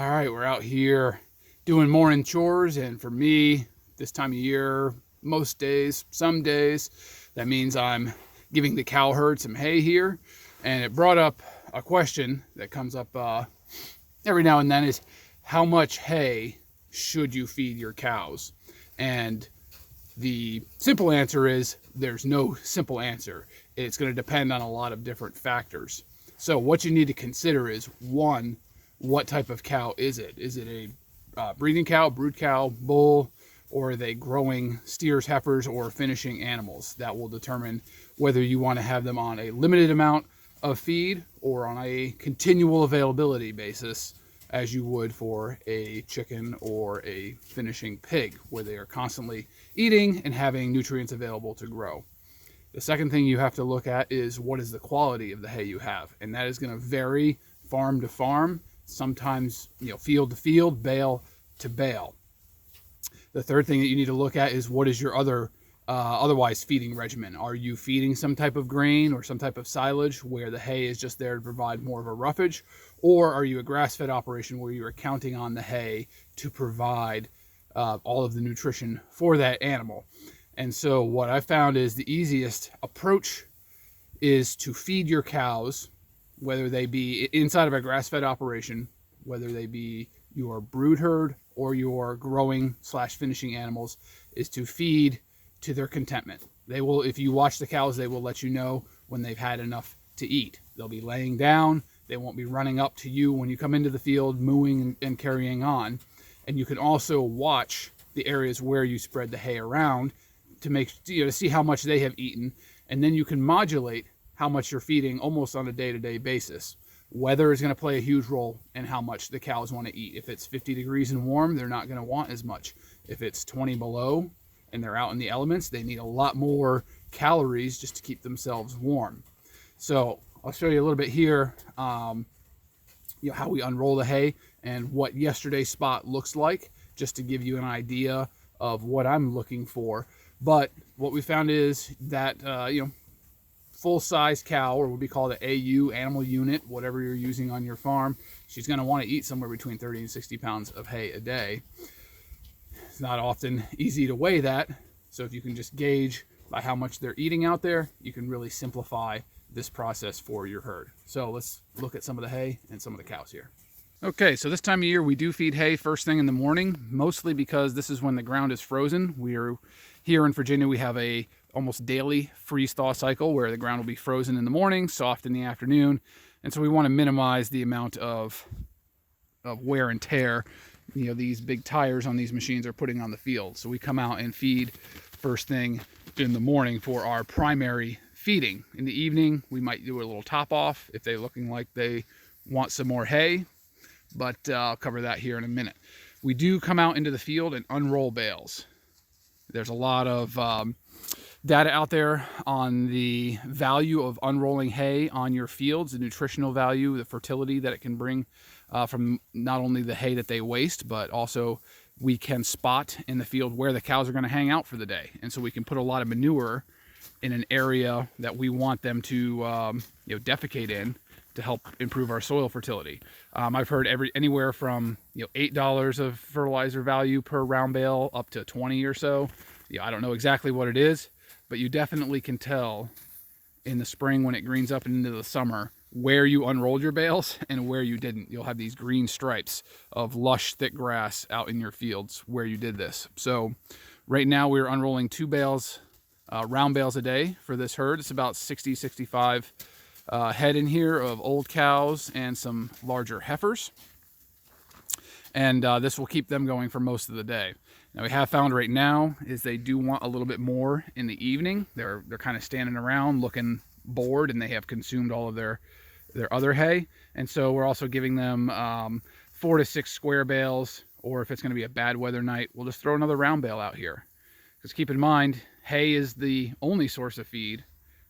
All right, we're out here doing morning chores, and for me, this time of year, most days, some days, that means I'm giving the cow herd some hay here. And it brought up a question that comes up every now and then is, how much hay should you feed your cows? And the simple answer is there's no simple answer. It's going to depend on a lot of different factors. So what you need to consider is, one, what type of cow is it? Is it a breeding cow, brood cow, bull, or are they growing steers, heifers, or finishing animals? That will determine whether you want to have them on a limited amount of feed or on a continual availability basis, as you would for a chicken or a finishing pig, where they are constantly eating and having nutrients available to grow. The second thing you have to look at is, what is the quality of the hay you have? And that is going to vary farm to farm, sometimes field to field, bale to bale. The third thing that you need to look at is, what is your otherwise feeding regimen? Are you feeding some type of grain or some type of silage where the hay is just there to provide more of a roughage? Or are you a grass-fed operation where you are counting on the hay to provide all of the nutrition for that animal? And so what I found is the easiest approach is to feed your cows, whether they be inside of a grass-fed operation, whether they be your brood herd or your growing / finishing animals, is to feed to their contentment. They will, if you watch the cows, they will let you know when they've had enough to eat. They'll be laying down. They won't be running up to you when you come into the field, mooing and carrying on. And you can also watch the areas where you spread the hay around to see how much they have eaten, and then you can modulate how much you're feeding almost on a day-to-day basis. Weather is going to play a huge role in how much the cows want to eat. If it's 50 degrees and warm, they're not going to want as much. If it's 20 below and they're out in the elements, they need a lot more calories just to keep themselves warm. So I'll show you a little bit here, how we unroll the hay and what yesterday's spot looks like, just to give you an idea of what I'm looking for. But what we found is that, full-size cow, or what we call the AU, animal unit, whatever you're using on your farm, she's going to want to eat somewhere between 30 and 60 pounds of hay a day. It's not often easy to weigh that, so if you can just gauge by how much they're eating out there, you can really simplify this process for your herd. So let's look at some of the hay and some of the cows here. Okay, so this time of year we do feed hay first thing in the morning, mostly because this is when the ground is frozen. We're here in Virginia, we have a almost daily freeze-thaw cycle where the ground will be frozen in the morning, soft in the afternoon, and so we want to minimize the amount of wear and tear these big tires on these machines are putting on the field. So we come out and feed first thing in the morning for our primary feeding. In the evening, we might do a little top off if they're looking like they want some more hay, but I'll cover that here in a minute. We do come out into the field and unroll bales. There's a lot of data out there on the value of unrolling hay on your fields, the nutritional value, the fertility that it can bring from not only the hay that they waste, but also we can spot in the field where the cows are going to hang out for the day. And so we can put a lot of manure in an area that we want them to defecate in to help improve our soil fertility. I've heard anywhere from $8 of fertilizer value per round bale up to 20 or so. I don't know exactly what it is, but you definitely can tell in the spring when it greens up and into the summer where you unrolled your bales and where you didn't. You'll have these green stripes of lush, thick grass out in your fields where you did this. So right now we're unrolling 2 bales, round bales a day for this herd. It's about 60, 65 head in here of old cows and some larger heifers. And this will keep them going for most of the day. Now we have found right now is they do want a little bit more in the evening. They're kind of standing around looking bored, and they have consumed all of their other hay. And so we're also giving them 4 to 6 square bales, or if it's going to be a bad weather night, we'll just throw another round bale out here. Because keep in mind, hay is the only source of feed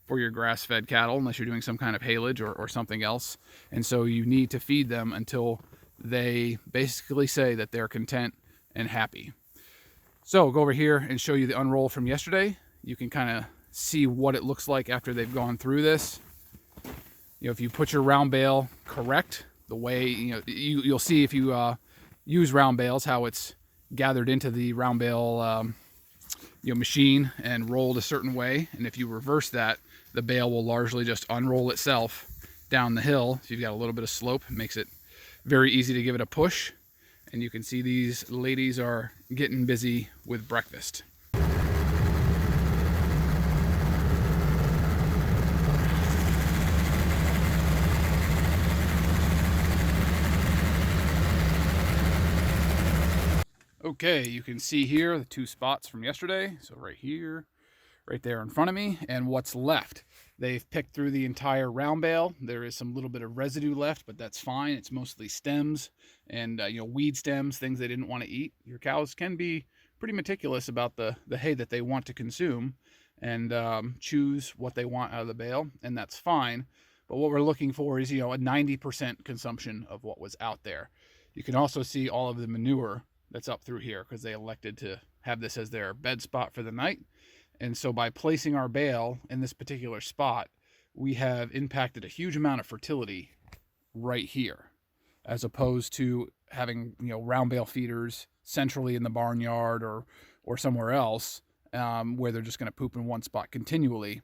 for your grass-fed cattle, unless you're doing some kind of haylage or something else. And so you need to feed them until they basically say that they're content and happy. So I'll go over here and show you the unroll from yesterday. You can kind of see what it looks like after they've gone through this. If you put your round bale correct, the way, you'll see if you use round bales, how it's gathered into the round bale machine and rolled a certain way. And if you reverse that, the bale will largely just unroll itself down the hill. If you've got a little bit of slope, it makes it very easy to give it a push. And you can see these ladies are getting busy with breakfast. Okay, you can see here the two spots from yesterday. So right here, right there in front of me, and what's left. They've picked through the entire round bale. There is some little bit of residue left, but that's fine. It's mostly stems and weed stems, things they didn't want to eat. Your cows can be pretty meticulous about the hay that they want to consume and choose what they want out of the bale, and that's fine. But what we're looking for is a 90% consumption of what was out there. You can also see all of the manure that's up through here because they elected to have this as their bed spot for the night. And so by placing our bale in this particular spot, we have impacted a huge amount of fertility right here, as opposed to having round bale feeders centrally in the barnyard or somewhere else where they're just going to poop in one spot continually.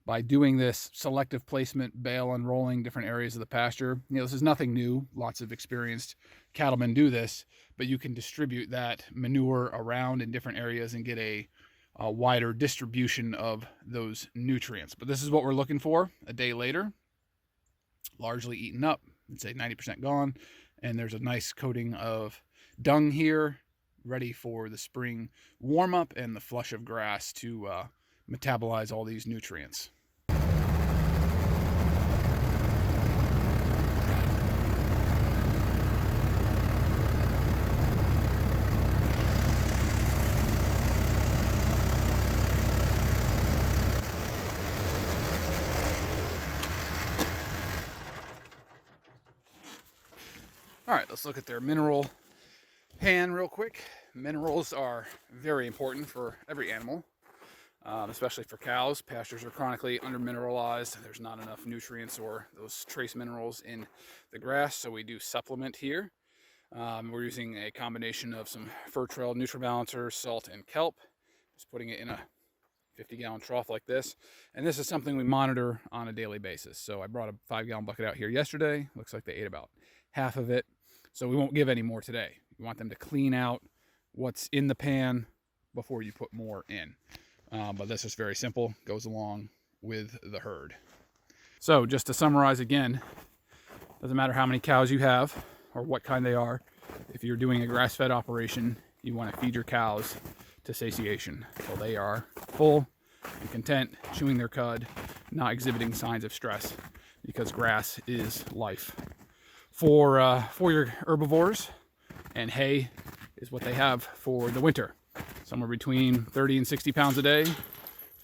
By doing this selective placement, bale unrolling different areas of the pasture, this is nothing new. Lots of experienced cattlemen do this, but you can distribute that manure around in different areas and get a wider distribution of those nutrients. But this is what we're looking for a day later. Largely eaten up, I'd say 90% gone, and there's a nice coating of dung here, ready for the spring warm up and the flush of grass to metabolize all these nutrients. All right, let's look at their mineral pan real quick. Minerals are very important for every animal, especially for cows. Pastures are chronically under-mineralized. There's not enough nutrients or those trace minerals in the grass, so we do supplement here. We're using a combination of some fur trail NutriBalancer, salt, and kelp. Just putting it in a 50-gallon trough like this. And this is something we monitor on a daily basis. So I brought a 5-gallon bucket out here yesterday. Looks like they ate about half of it. So we won't give any more today. You want them to clean out what's in the pan before you put more in. But this is very simple, goes along with the herd. So just to summarize again, doesn't matter how many cows you have or what kind they are. If you're doing a grass-fed operation, you want to feed your cows to satiation until they are full and content, chewing their cud, not exhibiting signs of stress, because grass is life. For your herbivores, and hay is what they have for the winter. Somewhere between 30 and 60 pounds a day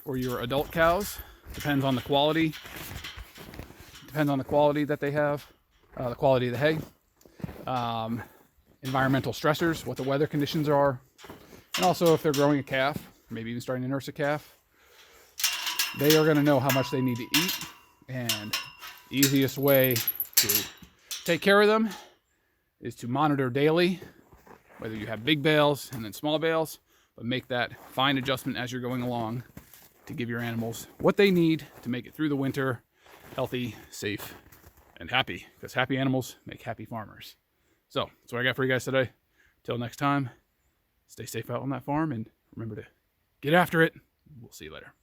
for your adult cows. Depends on the quality. Depends on the quality that they have, the quality of the hay. Environmental stressors, what the weather conditions are. And also if they're growing a calf, maybe even starting to nurse a calf, they are going to know how much they need to eat. And the easiest way to take care of them is to monitor daily, whether you have big bales and then small bales, but make that fine adjustment as you're going along to give your animals what they need to make it through the winter healthy, safe, and happy, because happy animals make happy farmers. So that's what I got for you guys today. Till next time, stay safe out on that farm and remember to get after it. We'll see you later.